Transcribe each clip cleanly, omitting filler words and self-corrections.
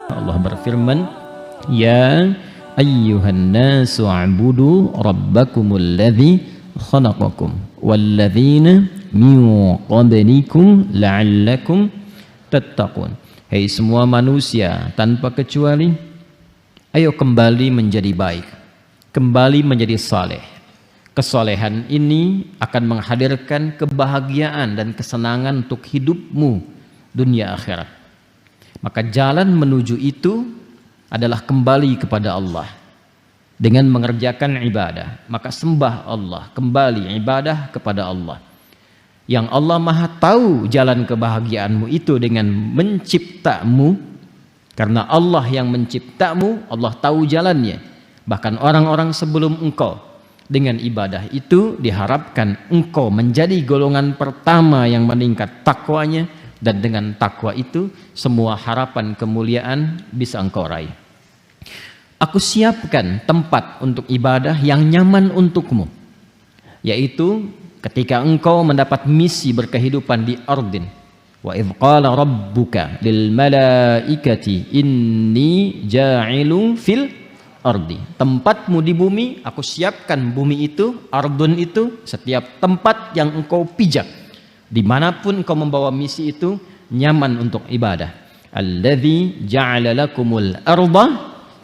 Allah berfirman, ya ayyuhan nasu a'budu rabbakumul ladzi khalaqakum walladzina min qablikum la'allakum tattaqun. Hei semua manusia tanpa kecuali, ayo kembali menjadi baik, kembali menjadi saleh. Kesolehan ini akan menghadirkan kebahagiaan dan kesenangan untuk hidupmu dunia akhirat. Maka jalan menuju itu adalah kembali kepada Allah dengan mengerjakan ibadah. Maka sembah Allah, kembali ibadah kepada Allah. Yang Allah Maha tahu jalan kebahagiaanmu itu dengan menciptamu. Karena Allah yang menciptamu, Allah tahu jalannya. Bahkan orang-orang sebelum engkau. Dengan ibadah itu diharapkan engkau menjadi golongan pertama yang meningkat takwanya, dan dengan takwa itu semua harapan kemuliaan bisa engkau raih. Aku siapkan tempat untuk ibadah yang nyaman untukmu, yaitu ketika engkau mendapat misi berkehidupan di ardin. Wa idh qala rabbuka lil malaikati inni ja'ilun fil ardi. Tempatmu di bumi, aku siapkan bumi itu, ardun itu, setiap tempat yang engkau pijak, dimanapun engkau membawa misi itu, nyaman untuk ibadah. Alladzi ja'ala lakumul arda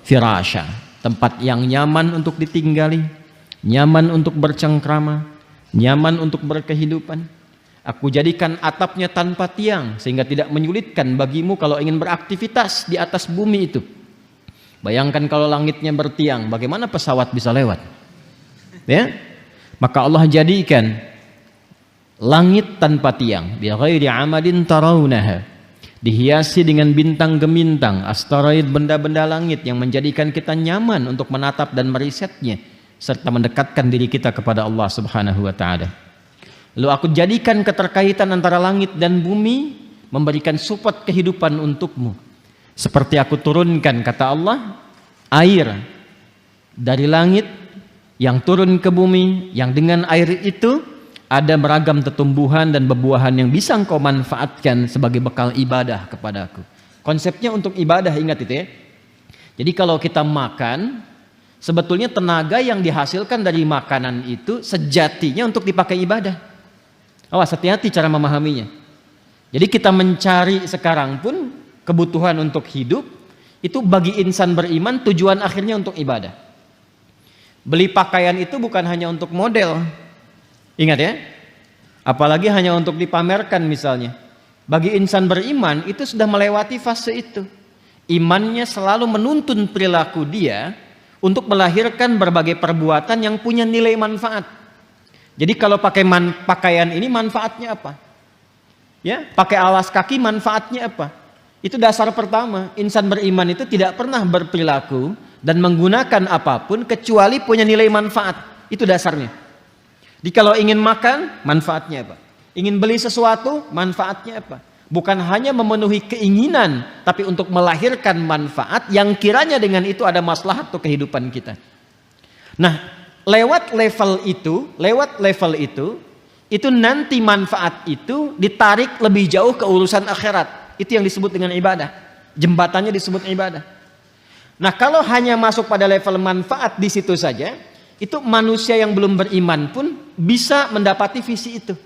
firasha. Tempat yang nyaman untuk ditinggali, nyaman untuk bercengkrama, nyaman untuk berkehidupan. Aku jadikan atapnya tanpa tiang sehingga tidak menyulitkan bagimu kalau ingin beraktivitas di atas bumi itu. Bayangkan kalau langitnya bertiang, bagaimana pesawat bisa lewat? Ya? Maka Allah jadikan langit tanpa tiang, bi ghairi amadin tarawunaha, dihiasi dengan bintang gemintang, asteroid, benda-benda langit yang menjadikan kita nyaman untuk menatap dan merisetnya serta mendekatkan diri kita kepada Allah Subhanahu wa taala. Lalu aku jadikan keterkaitan antara langit dan bumi memberikan support kehidupan untukmu. Seperti aku turunkan, kata Allah, air dari langit yang turun ke bumi, yang dengan air itu ada beragam tumbuhan dan bebuahan yang bisa engkau manfaatkan sebagai bekal ibadah kepadaku. Konsepnya untuk ibadah, ingat itu ya. Jadi kalau kita makan, sebetulnya tenaga yang dihasilkan dari makanan itu sejatinya untuk dipakai ibadah. Awas, hati-hati cara memahaminya. Jadi kita mencari sekarang pun kebutuhan untuk hidup itu bagi insan beriman tujuan akhirnya untuk ibadah. Beli pakaian itu bukan hanya untuk model, ingat ya, apalagi hanya untuk dipamerkan misalnya. Bagi insan beriman itu sudah melewati fase itu. Imannya selalu menuntun perilaku dia untuk melahirkan berbagai perbuatan yang punya nilai manfaat. Jadi kalau pakai pakaian ini manfaatnya apa? Ya, pakai alas kaki manfaatnya apa? Itu dasar pertama. Insan beriman itu tidak pernah berperilaku dan menggunakan apapun kecuali punya nilai manfaat. Itu dasarnya. Jadi kalau ingin makan, manfaatnya apa? Ingin beli sesuatu, manfaatnya apa? Bukan hanya memenuhi keinginan, tapi untuk melahirkan manfaat yang kiranya dengan itu ada maslahat untuk kehidupan kita. Nah, lewat level itu nanti manfaat itu ditarik lebih jauh ke urusan akhirat. Itu yang disebut dengan ibadah. Jembatannya disebut ibadah. Nah, kalau hanya masuk pada level manfaat di situ saja, itu manusia yang belum beriman pun bisa mendapati visi itu.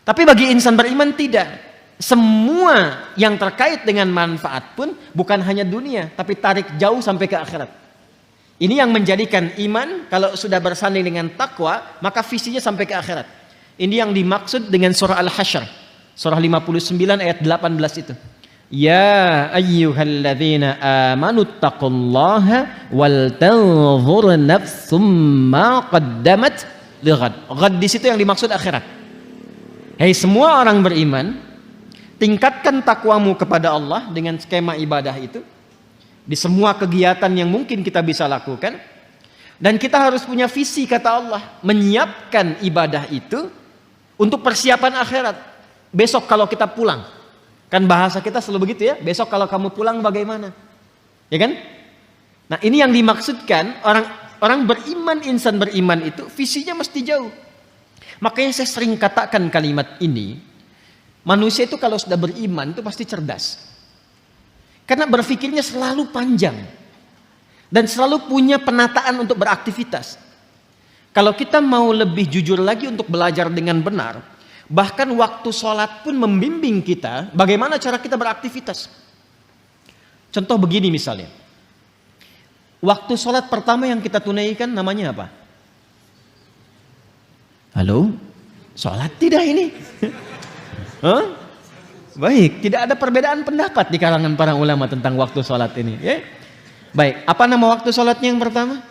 Tapi bagi insan beriman tidak. Semua yang terkait dengan manfaat pun bukan hanya dunia, tapi tarik jauh sampai ke akhirat. Ini yang menjadikan iman kalau sudah bersanding dengan takwa, maka visinya sampai ke akhirat. Ini yang dimaksud dengan surah Al-Hasyr. Surah 59 ayat 18 itu. Ya ayyuhalladzina amanu taqullaha wal tanzur nafsum ma qaddamat lighad. Ghad di situ yang dimaksud akhirat. Hei semua orang beriman, tingkatkan takwamu kepada Allah dengan skema ibadah itu di semua kegiatan yang mungkin kita bisa lakukan, dan kita harus punya visi, kata Allah, menyiapkan ibadah itu untuk persiapan akhirat. Besok kalau kita pulang, kan bahasa kita selalu begitu ya, besok kalau kamu pulang bagaimana? Ya kan? Nah, ini yang dimaksudkan orang beriman, insan beriman itu visinya mesti jauh. Makanya saya sering katakan kalimat ini, manusia itu kalau sudah beriman itu pasti cerdas. Karena berpikirnya selalu panjang dan selalu punya penataan untuk beraktivitas. Kalau kita mau lebih jujur lagi untuk belajar dengan benar, bahkan waktu sholat pun membimbing kita bagaimana cara kita beraktivitas. Contoh begini misalnya, waktu sholat pertama yang kita tunaikan namanya apa? Halo? Sholat tidak ini? Hah? Baik, tidak ada perbedaan pendapat di kalangan para ulama tentang waktu sholat ini. Ya? Baik, apa nama waktu sholatnya yang pertama?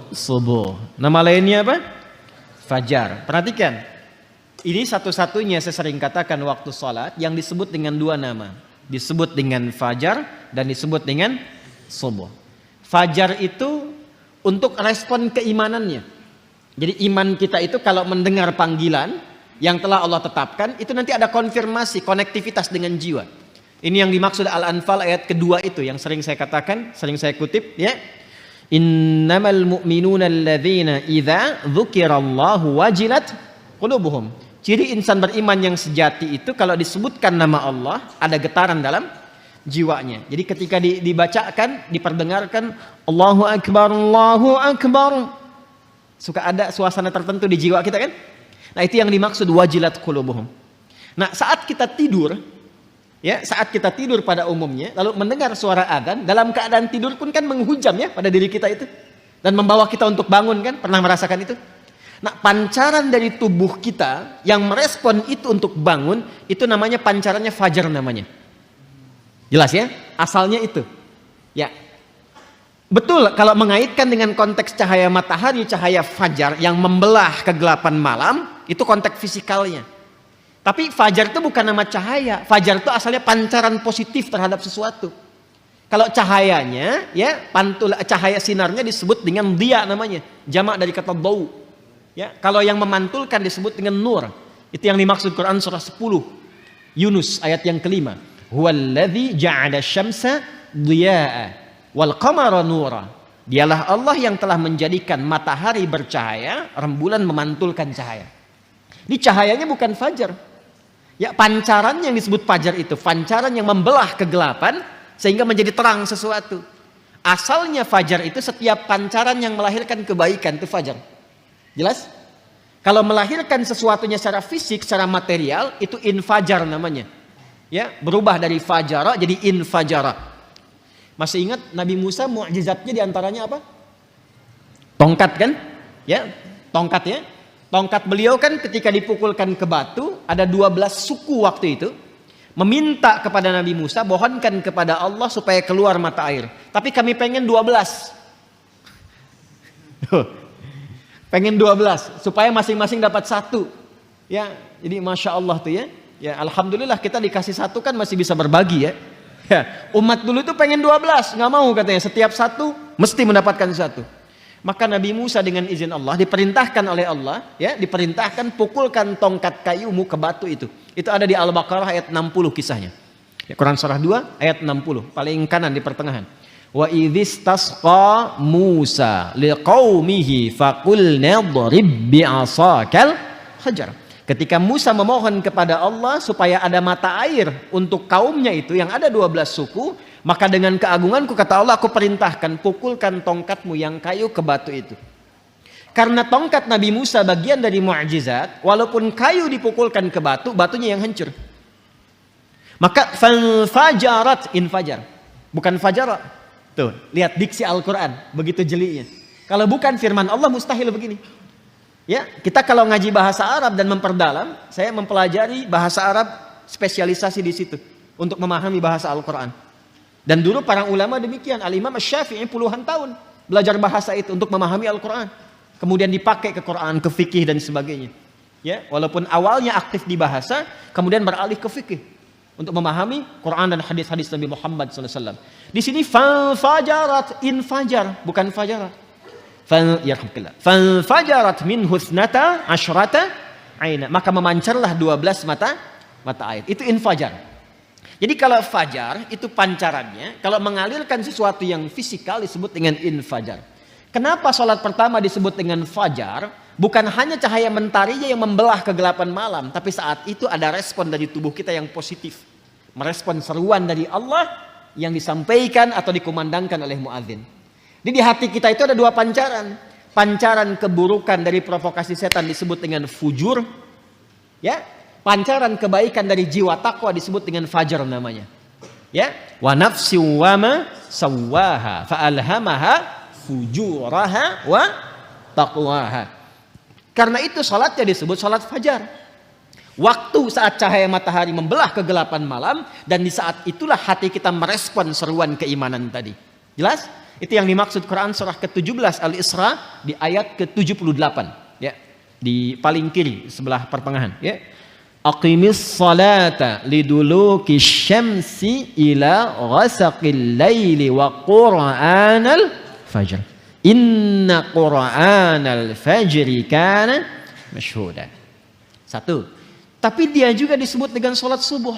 Subuh. Nama lainnya apa? Fajar. Perhatikan, ini satu-satunya saya sering katakan waktu sholat yang disebut dengan dua nama. Disebut dengan fajar dan disebut dengan subuh. Fajar itu untuk respon keimanannya. Jadi iman kita itu kalau mendengar panggilan yang telah Allah tetapkan, itu nanti ada konfirmasi, konektivitas dengan jiwa. Ini yang dimaksud Al-Anfal ayat kedua itu yang sering saya katakan, sering saya kutip ya. Innamal mu'minuna alladzina idza dzukirallahu wajilat qulubuhum. Ciri insan beriman yang sejati itu kalau disebutkan nama Allah ada getaran dalam jiwanya. Jadi ketika dibacakan, diperdengarkan Allahu Akbar, suka ada suasana tertentu di jiwa kita kan? Nah, itu yang dimaksud wajilat qulubuhum. Nah, saat kita tidur, ya, saat kita tidur pada umumnya, lalu mendengar suara adzan, dalam keadaan tidur pun kan menghujam ya pada diri kita itu dan membawa kita untuk bangun kan? Pernah merasakan itu? Nah, pancaran dari tubuh kita yang merespon itu untuk bangun, itu namanya pancarannya fajar namanya. Jelas ya? Asalnya itu. Ya. Betul, kalau mengaitkan dengan konteks cahaya matahari, cahaya fajar yang membelah kegelapan malam, itu konteks fisikalnya. Tapi fajar itu bukan nama cahaya. Fajar itu asalnya pancaran positif terhadap sesuatu. Kalau cahayanya, ya, cahaya sinarnya disebut dengan dia namanya. Jamak dari kata dau. Ya, kalau yang memantulkan disebut dengan nur. Itu yang dimaksud Quran surah 10. Yunus ayat yang kelima. Huwallazi ja'ala syamsa diya'a wal qamara nura. Dialah Allah yang telah menjadikan matahari bercahaya, rembulan memantulkan cahaya. Ini cahayanya bukan fajar. Ya, pancaran yang disebut fajar itu pancaran yang membelah kegelapan sehingga menjadi terang sesuatu. Asalnya fajar itu setiap pancaran yang melahirkan kebaikan itu fajar. Jelas? Kalau melahirkan sesuatunya secara fisik, secara material, itu infajar namanya. Ya, berubah dari fajara jadi infajara. Masih ingat Nabi Musa mukjizatnya diantaranya apa? Tongkat kan? Ya, tongkat ya. Tongkat beliau kan ketika dipukulkan ke batu, ada 12 suku waktu itu meminta kepada Nabi Musa, mohonkan kepada Allah supaya keluar mata air. Tapi kami pengen 12. Pengen 12 supaya masing-masing dapat satu. Ya, jadi Masya Allah tuh ya. Ya, alhamdulillah kita dikasih satu kan masih bisa berbagi ya. Ya, umat dulu itu pengen 12, nggak mau katanya, setiap satu mesti mendapatkan satu. Maka Nabi Musa dengan izin Allah diperintahkan oleh Allah, ya, diperintahkan pukulkan tongkat kayumu ke batu itu. Itu ada di Al-Baqarah ayat 60 kisahnya. Ya, Quran surah 2 ayat 60, paling kanan di pertengahan. Wa idzistasqa Musa liqaumihi faqulna dhrib bi'asakal hajar. Ketika Musa memohon kepada Allah supaya ada mata air untuk kaumnya itu yang ada 12 suku, maka dengan keagunganku kata Allah, aku perintahkan pukulkan tongkatmu yang kayu ke batu itu. Karena tongkat Nabi Musa bagian dari mukjizat, walaupun kayu dipukulkan ke batu, batunya yang hancur. Maka fajarat infajar, bukan fajarat. Tuh, lihat diksi Al-Quran, begitu jelinya. Kalau bukan firman Allah mustahil begini. Ya, kita kalau ngaji bahasa Arab dan memperdalam, saya mempelajari bahasa Arab spesialisasi di situ untuk memahami bahasa Al-Quran. Dan dulu para ulama demikian, Al-Imam Asy-Syafi'i puluhan tahun belajar bahasa itu untuk memahami Al-Quran. Kemudian dipakai ke Quran, ke fikih dan sebagainya. Ya, walaupun awalnya aktif di bahasa, kemudian beralih ke fikih untuk memahami Quran dan hadis-hadis Nabi Muhammad SAW. Di sini fajarat infajar, bukan fajarat. Fajarat min husnata asyrata aina, maka memancarlah 12 mata air. Itu infajar. Jadi kalau fajar itu pancarannya, kalau mengalirkan sesuatu yang fisikal disebut dengan infajar. Kenapa salat pertama disebut dengan fajar? Bukan hanya cahaya mentarinya yang membelah kegelapan malam, tapi saat itu ada respon dari tubuh kita yang positif. Merespon seruan dari Allah yang disampaikan atau dikumandangkan oleh muadzin. Jadi di hati kita itu ada dua pancaran. Pancaran keburukan dari provokasi setan disebut dengan fujur, ya. Pancaran kebaikan dari jiwa takwa disebut dengan fajar namanya. Ya, wa nafsi wa ma sawwaha fa alhamaha fujuraha wa taqwaha. Karena itu salatnya disebut salat fajar. Waktu saat cahaya matahari membelah kegelapan malam, dan di saat itulah hati kita merespon seruan keimanan tadi. Jelas? Itu yang dimaksud Quran surah ke-17 Al-Isra di ayat ke-78, ya. Di paling kiri sebelah pertengahan, ya. Aqimis salata liduluki syamsi ila ghasaqil laili wa qur'anal fajr. Inna qur'anal fajri kana masyhuda. Satu. Tapi dia juga disebut dengan sholat subuh.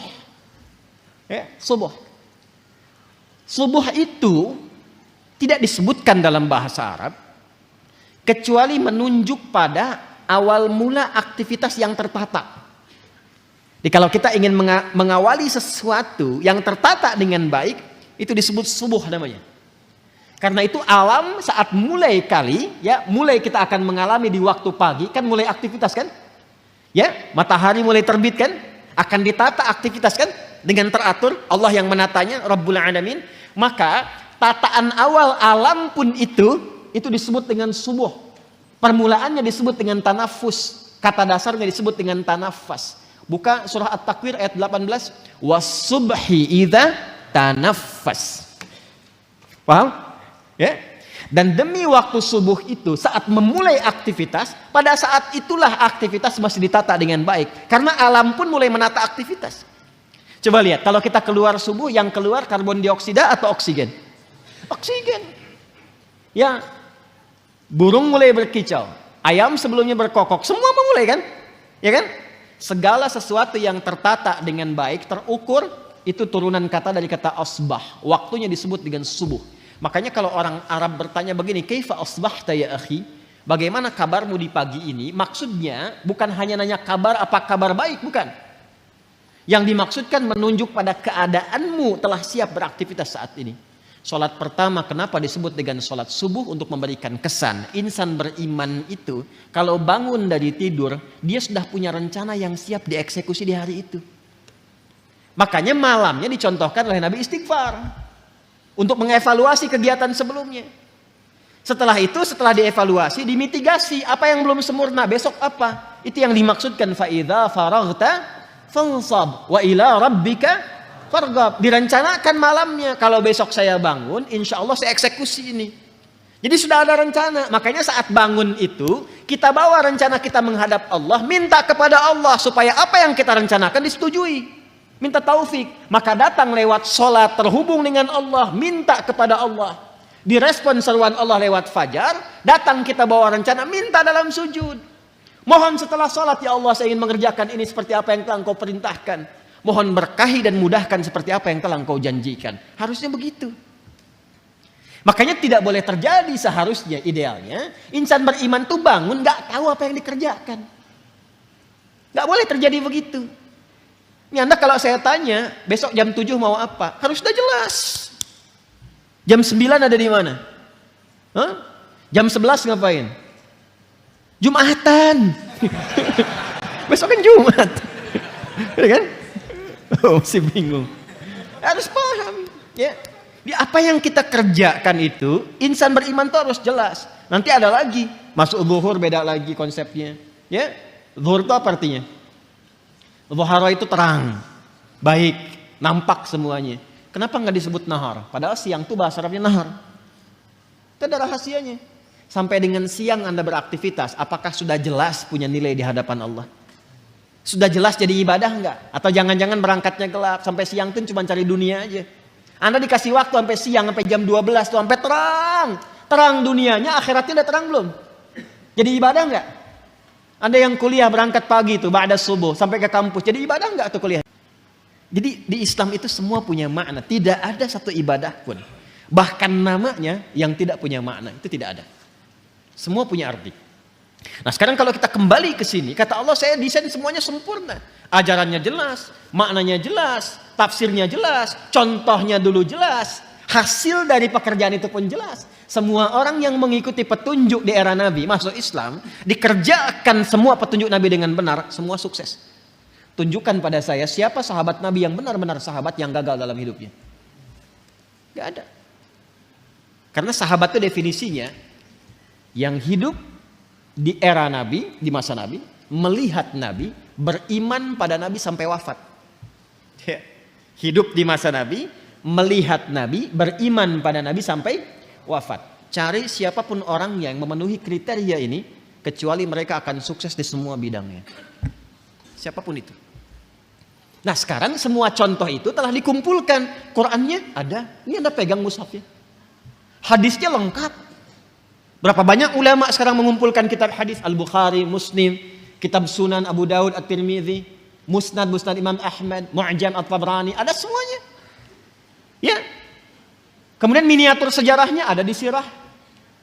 Ya, subuh. Subuh itu tidak disebutkan dalam bahasa Arab kecuali menunjuk pada awal mula aktivitas yang tertata. Jadi kalau kita ingin mengawali sesuatu yang tertata dengan baik, itu disebut subuh namanya. Karena itu alam saat mulai kali, ya, mulai kita akan mengalami di waktu pagi, kan mulai aktivitas kan? Ya, matahari mulai terbit kan, akan ditata aktivitas kan, dengan teratur. Allah yang menatanya, Rabbul Alamin. Maka tataan awal alam pun itu disebut dengan subuh. Permulaannya disebut dengan tanafus. Kata dasarnya disebut dengan tanafas. Buka surah At-Takwir ayat 18. Was-subhi idza tanaffas. Paham? Ya. Dan demi waktu subuh itu saat memulai aktivitas, pada saat itulah aktivitas masih ditata dengan baik. Karena alam pun mulai menata aktivitas. Coba lihat, kalau kita keluar subuh, yang keluar karbon dioksida atau oksigen? Oksigen. Ya, burung mulai berkicau, ayam sebelumnya berkokok, semua memulai kan? Ya kan? Segala sesuatu yang tertata dengan baik, terukur, itu turunan kata dari kata asbah. Waktunya disebut dengan subuh. Makanya kalau orang Arab bertanya begini, kaifa asbahta ya akhi? Bagaimana kabarmu di pagi ini? Maksudnya bukan hanya nanya kabar, apa kabar baik, bukan. Yang dimaksudkan menunjuk pada keadaanmu telah siap beraktivitas saat ini. Salat pertama kenapa disebut dengan salat subuh? Untuk memberikan kesan insan beriman itu kalau bangun dari tidur, dia sudah punya rencana yang siap dieksekusi di hari itu. Makanya malamnya dicontohkan oleh Nabi istighfar untuk mengevaluasi kegiatan sebelumnya. Setelah itu, setelah dievaluasi, dimitigasi apa yang belum sempurna, besok apa. Itu yang dimaksudkan fa'idha faraghta fansab wa ila rabbika farghab. Direncanakan malamnya, kalau besok saya bangun, insya Allah saya eksekusi ini. Jadi sudah ada rencana. Makanya saat bangun itu, kita bawa rencana kita menghadap Allah, minta kepada Allah supaya apa yang kita rencanakan disetujui. Minta taufik, maka datang lewat sholat terhubung dengan Allah, minta kepada Allah, direspon seruan Allah lewat fajar. Datang kita bawa rencana, minta dalam sujud, mohon setelah sholat, ya Allah saya ingin mengerjakan ini seperti apa yang telah Engkau perintahkan, mohon berkahi dan mudahkan seperti apa yang telah Engkau janjikan. Harusnya begitu. Makanya tidak boleh terjadi, seharusnya idealnya insan beriman tuh bangun gak tahu apa yang dikerjakan. Gak boleh terjadi begitu. Ini Anda kalau saya tanya, besok jam 7 mau apa? Harus sudah jelas. Jam 9 ada di mana? Hah? Jam 11 ngapain? Jumatan. Besok kan Jumat. Ya kan? Oh, masih bingung. Harus paham. Ya. Di apa yang kita kerjakan itu, insan beriman itu harus jelas. Nanti ada lagi. Masuk zuhur beda lagi konsepnya. Ya. Zuhur itu apa artinya? Zuhara itu terang, baik, nampak semuanya. Kenapa nggak disebut nahar? Padahal siang itu bahasa Arabnya nahar. Itu ada rahasianya. Sampai dengan siang Anda beraktivitas, apakah sudah jelas punya nilai di hadapan Allah? Sudah jelas jadi ibadah nggak? Atau jangan-jangan berangkatnya gelap, sampai siang itu cuma cari dunia aja. Anda dikasih waktu sampai siang, sampai jam 12 tuh, sampai terang dunianya, akhiratnya udah terang belum? Jadi ibadah nggak? Anda yang kuliah berangkat pagi tuh, ba'da subuh sampai ke kampus, jadi ibadah enggak tuh kuliah? Jadi di Islam itu semua punya makna, tidak ada satu ibadah pun, bahkan namanya yang tidak punya makna, itu tidak ada. Semua punya arti. Nah sekarang kalau kita kembali ke sini, kata Allah saya desain semuanya sempurna, ajarannya jelas, maknanya jelas, tafsirnya jelas, contohnya dulu jelas, hasil dari pekerjaan itu pun jelas. Semua orang yang mengikuti petunjuk di era Nabi masuk Islam, dikerjakan semua petunjuk Nabi dengan benar, semua sukses. Tunjukkan pada saya siapa sahabat Nabi yang benar-benar sahabat yang gagal dalam hidupnya. Gak ada. Karena sahabat itu definisinya yang hidup di era Nabi, di masa Nabi, melihat Nabi, beriman pada Nabi sampai wafat. Hidup di masa Nabi, melihat Nabi, beriman pada Nabi sampai wafat. Cari siapapun orang yang memenuhi kriteria ini, kecuali mereka akan sukses di semua bidangnya. Siapapun itu. Nah sekarang semua contoh itu telah dikumpulkan. Qurannya ada, ini Anda pegang mushafnya. Hadisnya lengkap. Berapa banyak ulama sekarang mengumpulkan kitab hadis, Al-Bukhari, Muslim, kitab Sunan Abu Daud, At-Tirmidzi, Musnad Imam Ahmad, Mu'jam At-Tabrani, ada semuanya. Ya. Kemudian miniatur sejarahnya ada di sirah.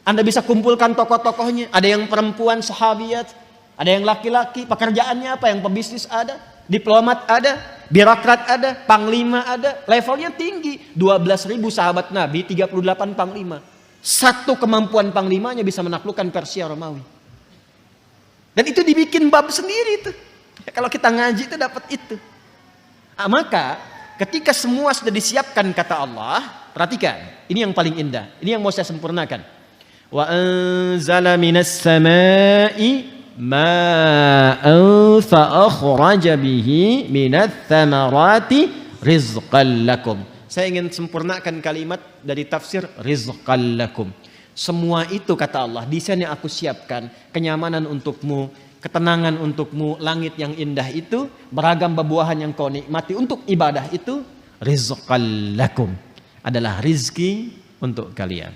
Anda bisa kumpulkan tokoh-tokohnya. Ada yang perempuan sahabiyat, ada yang laki-laki, pekerjaannya apa, yang pebisnis ada, diplomat ada, birokrat ada, panglima ada, levelnya tinggi. 12.000 sahabat Nabi, 38 panglima. Satu kemampuan panglimanya bisa menaklukkan Persia Romawi. Dan itu dibikin bab sendiri tuh. Kalau kita ngaji itu dapat itu. Nah, maka ketika semua sudah disiapkan kata Allah, perhatikan, ini yang paling indah. Ini yang mau saya sempurnakan. Wa anzala minas samai ma'an fa akhraja bihi minats thamarati rizqan lakum. Saya ingin sempurnakan kalimat dari tafsir rizqan lakum. Semua itu kata Allah, desain yang aku siapkan, kenyamanan untukmu, ketenangan untukmu, langit yang indah itu, beragam buah-buahan yang kau nikmati untuk ibadah itu, rizqan lakum, adalah rizki untuk kalian.